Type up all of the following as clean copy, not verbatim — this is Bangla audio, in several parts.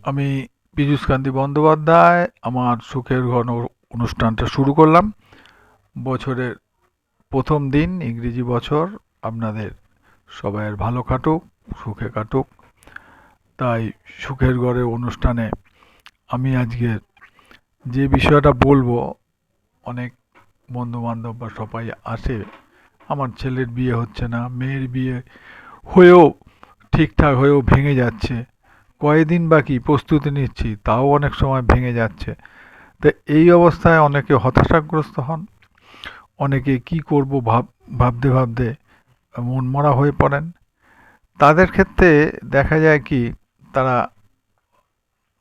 আমি পীযূষকান্তি বন্দ্যোপাধ্যায় আমার সুখের ঘন অনুষ্ঠানটা শুরু করলাম। বছরের প্রথম দিন, ইংরেজি বছর। আপনাদের সবাইয়ের ভালো কাটুক, সুখে কাটুক। তাই সুখের ঘরে অনুষ্ঠানে আমি আজকে যে বিষয়টা বলবো, অনেক বন্ধু বান্ধব বা সবাই আসে। আমার ছেলের বিয়ে হচ্ছে না, মেয়ের বিয়ে হয়েও ঠিকঠাক হয়েও ভেঙে যাচ্ছে। কয়দিন বাকি প্রস্তুতি নিচ্ছি, তাও অনেক সময় ভেঙে যাচ্ছে। তো এই অবস্থায় অনেকে হতাশাগ্রস্ত হন, অনেকে কি করব ভাবতে ভাবতে মনমরা হয়ে পড়েন। তাদের ক্ষেত্রে দেখা যায় কি, তারা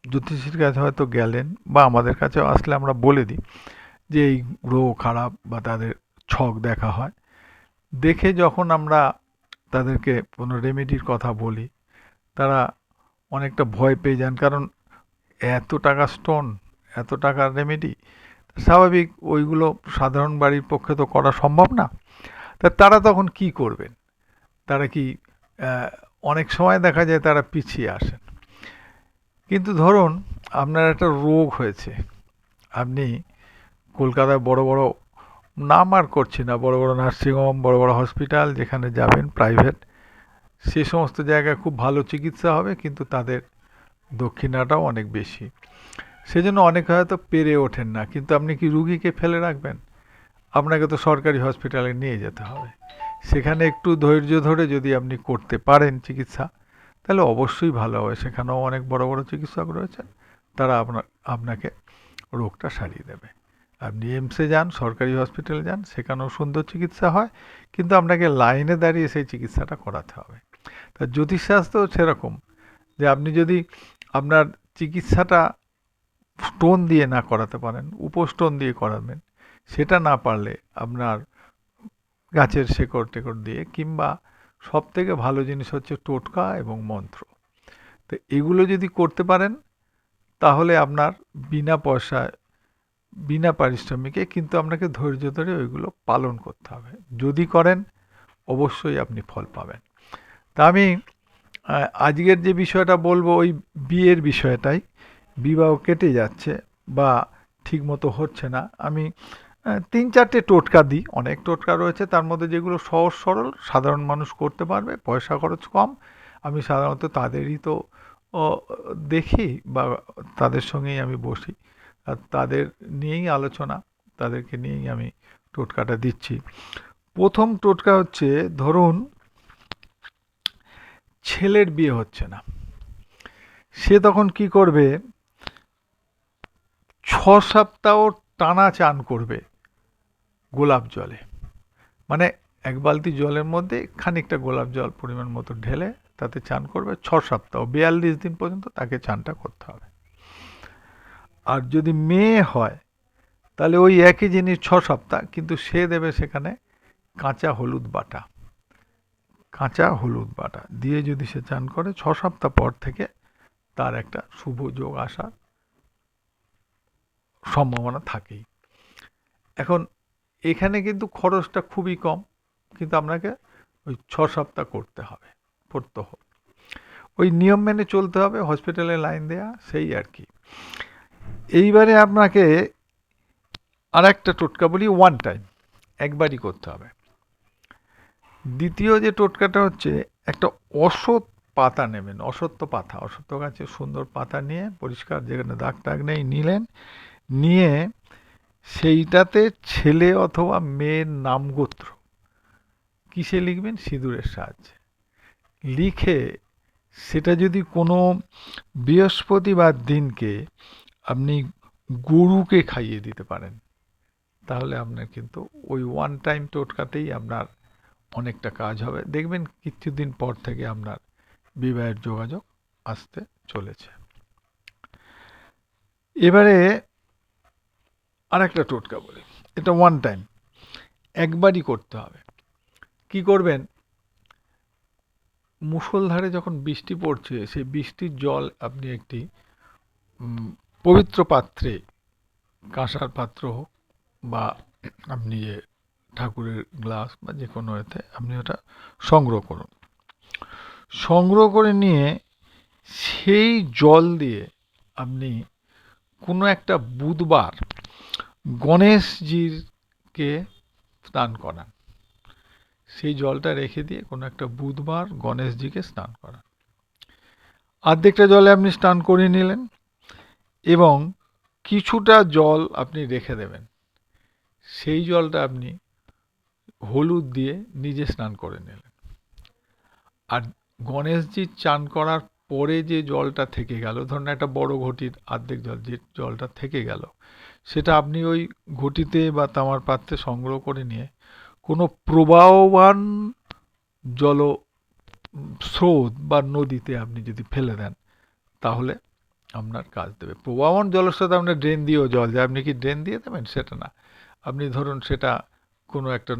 জ্যোতিষীর কাছে হয়তো গেলেন, বা আমাদের কাছেও আসলে আমরা বলে দিই যে এই গ্রহ খারাপ, বা তাদের ছক দেখা হয়। দেখে যখন আমরা তাদেরকে কোনো রেমেডির কথা বলি, তারা অনেকটা ভয় পেয়ে যান। কারণ এত টাকা স্টোন, এত টাকার রেমেডি, স্বাভাবিক ওইগুলো সাধারণ বাড়ির পক্ষে তো করা সম্ভব না। তা তারা তখন কি করবেন? তারা কি আহ, অনেক সময় দেখা যায় তারা পিছিয়ে আসেন। কিন্তু ধরুন আপনার একটা রোগ হয়েছে, আপনি কলকাতায় বড় বড়, নাম আর করছি না, বড় বড় নার্সিংহোম, বড় বড় হসপিটাল যেখানে যাবেন প্রাইভেট, সে সমস্ত জায়গায় খুব ভালো চিকিৎসা হবে, কিন্তু তাদের দক্ষিণাটাও অনেক বেশি। সেজন্য অনেকে হয়তো পেরে ওঠেন না। কিন্তু আপনি কি রুগীকে ফেলে রাখবেন? আপনাকে তো সরকারি হসপিটালে নিয়ে যেতে হবে। সেখানে একটু ধৈর্য ধরে যদি আপনি করতে পারেন চিকিৎসা, তাহলে অবশ্যই ভালো হবে। সেখানেও অনেক বড় বড় চিকিৎসক রয়েছেন, তারা আপনাকে রোগটা সারিয়ে দেবে। আপনি এমসে যান, সরকারি হসপিটালে যান, সেখানেও সুন্দর চিকিৎসা হয়, কিন্তু আপনাকে লাইনে দাঁড়িয়ে সেই চিকিৎসাটা করাতে হবে। তা জ্যোতিষশাস্ত্রও সেরকম, যে আপনি যদি আপনার চিকিৎসাটা স্টোন দিয়ে না করাতে পারেন, উপস্টোন দিয়ে করাবেন, সেটা না পারলে আপনার গাছের শেকড় টেকড় দিয়ে, কিংবা সব থেকে ভালো জিনিস হচ্ছে টোটকা এবং মন্ত্র। তো এগুলো যদি করতে পারেন, তাহলে আপনার বিনা পয়সায়, বিনা পারিশ্রমিকে, কিন্তু আপনাকে ধৈর্য ধরে ওইগুলো পালন করতে হবে। যদি করেন, অবশ্যই আপনি ফল পাবেন। তা আমি আজকের যে বিষয়টা বলবো, ওই বিয়ের বিষয়টাই। বিবাহ কেটে যাচ্ছে বা ঠিক মতো হচ্ছে না। আমি তিন চারটে টোটকা দিই। অনেক টোটকা রয়েছে, তার মধ্যে যেগুলো সহজ সরল সাধারণ মানুষ করতে পারবে, পয়সা খরচ কম, আমি সাধারণত তাদেরই তো ও, দেখি, বা তাদের সঙ্গেই আমি বসি, আর তাদের নিয়েই আলোচনা, তাদেরকে নিয়েই আমি টোটকাটা দিচ্ছি। প্রথম টোটকা হচ্ছে, ধরুন ছেলের বিয়ে হচ্ছে না, সে তখন কি করবে? 6 সপ্তাহ টানা চান করবে গোলাপ জলে। মানে এক বালতি জলের মধ্যে খানিকটা গোলাপ জল পরিমাণ মতো ঢেলে তাতে চান করবে 6 সপ্তাহ, 42 দিন পর্যন্ত তাকে চানটা করতে হবে। আর যদি মেয়ে হয়, তাহলে ওই একই জিনিস 6 সপ্তাহ, কিন্তু সে দেবে সেখানে কাঁচা হলুদ বাটা। কাঁচা হলুদ বাটা দিয়ে যদি সে চান করে, 6 সপ্তাহ পর থেকে তার একটা শুভ যোগ আসার সম্ভাবনা থাকেই। এখন এখানে কিন্তু খরচটা খুবই কম, কিন্তু আপনাকে ওই 6 সপ্তাহ করতে হবে, করতে হবে। ওই নিয়ম মেনে চলতে হবে, হসপিটালে লাইন দেয়া, সেই আর কি। এইবারে আপনাকে আর একটা টোটকা বলি, ওয়ান টাইম, একবারই করতে হবে। দ্বিতীয় যে টোটকাটা হচ্ছে, একটা অশ্বত্থ পাতা নেবেন, অশ্বত্থ পাতা, অশ্বত্থ গাছের সুন্দর পাতা নিয়ে, পরিষ্কার, যেখানে দাগ টাগ নেই, নিলেন। নিয়ে সেইটাতে ছেলে অথবা মেয়ের নাম গোত্র কিসে লিখবেন? সিঁদুরের সাহায্যে লিখে, সেটা যদি কোনো বৃহস্পতিবার দিনকে আপনি গরুকে খাইয়ে দিতে পারেন, তাহলে আপনার কিন্তু ওই ওয়ান টাইম টোটকাতেই আপনার অনেকটা কাজ হবে। দেখবেন কিছুদিন পর থেকে আপনার বিবাহের যোগাযোগ আসতে চলেছে। এবারে আর একটা টোটকা বলি, এটা ওয়ান টাইম, একবারই করতে হবে। কি করবেন? মুষলধারে যখন বৃষ্টি পড়ছে, সেই বৃষ্টির জল আপনি একটি পবিত্র পাত্রে, কাঁসার পাত্র হোক, বা আপনি যে ঠাকুরের গ্লাস বা যে কোনো এতে আপনি ওটা সংগ্রহ করুন। সংগ্রহ করে নিয়ে সেই জল দিয়ে আপনি কোনো একটা বুধবার গণেশজিকে স্নান করান। সেই জলটা রেখে দিয়ে কোনো একটা বুধবার গণেশজিকে স্নান করান। অর্ধেকটা জলে আপনি স্নান করে নিলেন এবং কিছুটা জল আপনি রেখে দেবেন। সেই জলটা আপনি হলুদ দিয়ে নিজে স্নান করে নিলেন। আর গণেশজির চান করার পরে যে জলটা থেকে গেল, ধরুন একটা বড় ঘটির অর্ধেক জল, যে জলটা থেকে গেল, সেটা আপনি ওই ঘটিতে বা তামার পাত্রে সংগ্রহ করে নিয়ে কোনো প্রবাহমান জল স্রোত বা নদীতে আপনি যদি ফেলে দেন, তাহলে আপনার কাজ দেবে। প্রবাহমান জলস্রোত আপনার ড্রেন দিয়েও জল যায়, আপনি কি ড্রেন দিয়ে দেবেন? সেটা না। আপনি ধরুন সেটা কোনো একটা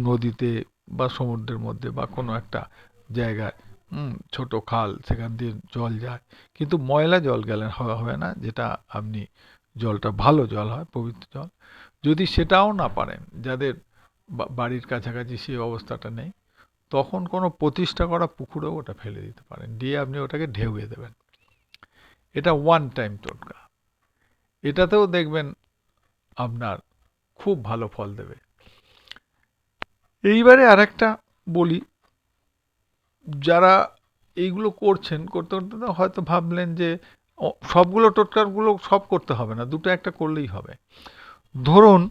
নদীতে বা সমুদ্রের মধ্যে বা কোনো একটা জায়গায়, ছোট খাল, সেখান দিয়ে জল যায়, কিন্তু ময়লা জল গেলে হবে না, যেটা আপনি জলটা ভালো জল হয়, পবিত্র জল। যদি সেটাও না পারেন, যাদের বাড়ির কাছাকাছি সেই অবস্থাটা নেই, তখন কোনো প্রতিষ্ঠা করা পুকুরেও ওটা ফেলে দিতে পারেন, দিয়ে আপনি ওটাকে ঢেউয়ে দেবেন। এটা ওয়ান টাইম টোটকা। এটাতেও দেখবেন আপনার খুব ভালো ফল দেবে। এইবারে আরেকটা বলি, যারা এইগুলো করছেন, করতে করতে তো হয়তো ভাবলেন যে সবগুলো টোটকাগুলো সব করতে হবে না, দুটো একটা করলেই হবে। ধরুন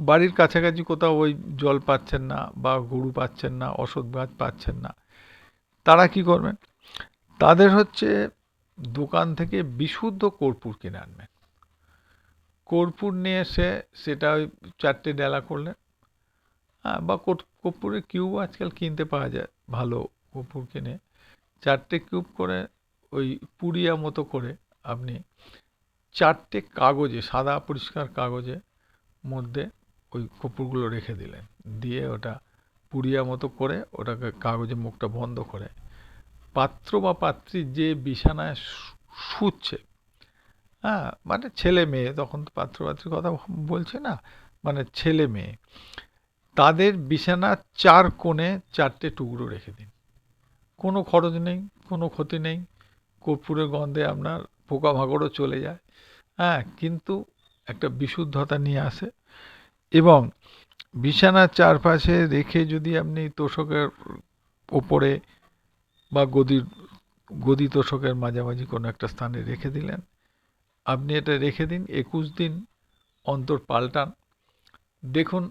বাড়ির কাছাকাছি কোথাও ওই জল পাচ্ছেন না, বা গরু পাচ্ছেন না, অসৎ গাছ পাচ্ছেন না, তারা কি করবেন? তাদের হচ্ছে দোকান থেকে বিশুদ্ধ কর্পূর কিনে আনবেন। কর্পূর নিয়ে এসে সেটা ওই 4টে ডেলা করলেন, হ্যাঁ, বা কর্পূরের কিউব আজকাল কিনতে পাওয়া যায়, ভালো কর্পূর কিনে 4টে কিউব করে ওই পুড়িয়া মতো করে আপনি 4টে কাগজে, সাদা পরিষ্কার কাগজে মধ্যে ওই কর্পূরগুলো রেখে দিলেন, দিয়ে ওটা পুড়িয়া মতো করে ওটাকে কাগজে মুখটা বন্ধ করে পাত্র বা পাত্রী যে বিছানায় শুচ্ছে, হ্যাঁ, মানে ছেলে মেয়ে, তখন তো পাত্র পাত্রীর কথা বলছে না, মানে ছেলে মেয়ে, তাদের বিছানার 4 কোণে 4টে টুকরো রেখে দিন। কোনো খরচ নেই, কোনো ক্ষতি নেই, কর্পূরের গন্ধে আপনার পোকামাকড়ও চলে যায়, হ্যাঁ, কিন্তু একটা বিশুদ্ধতা নিয়ে আসে। এবং বিছানার চারপাশে রেখে যদি আপনি তোষকের ওপরে বা গদি তোষকের মাঝামাঝি কোনো একটা স্থানে রেখে দিলেন, আপনি এটা রেখে দিন 21 দিন অন্তর পাল্টান, দেখুন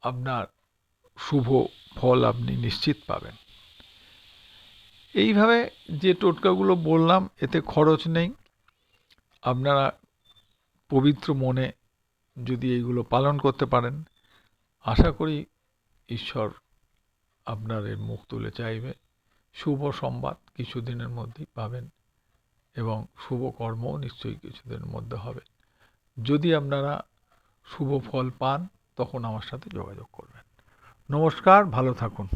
আপনার শুভ ফল আপনি নিশ্চিত পাবেন। এইভাবে যে টোটকাগুলো বললাম, এতে খরচ নেই। আপনারা পবিত্র মনে যদি এইগুলো পালন করতে পারেন, আশা করি ঈশ্বর আপনার এর মুখ তুলে চাইবে। শুভ সংবাদ কিছুদিনের মধ্যেই পাবেন এবং শুভ কর্মও নিশ্চয়ই কিছুদিনের মধ্যে হবে। যদি আপনারা শুভ ফল পান, তখন আমার সাথে যোগাযোগ করবেন। নমস্কার, ভালো থাকুন।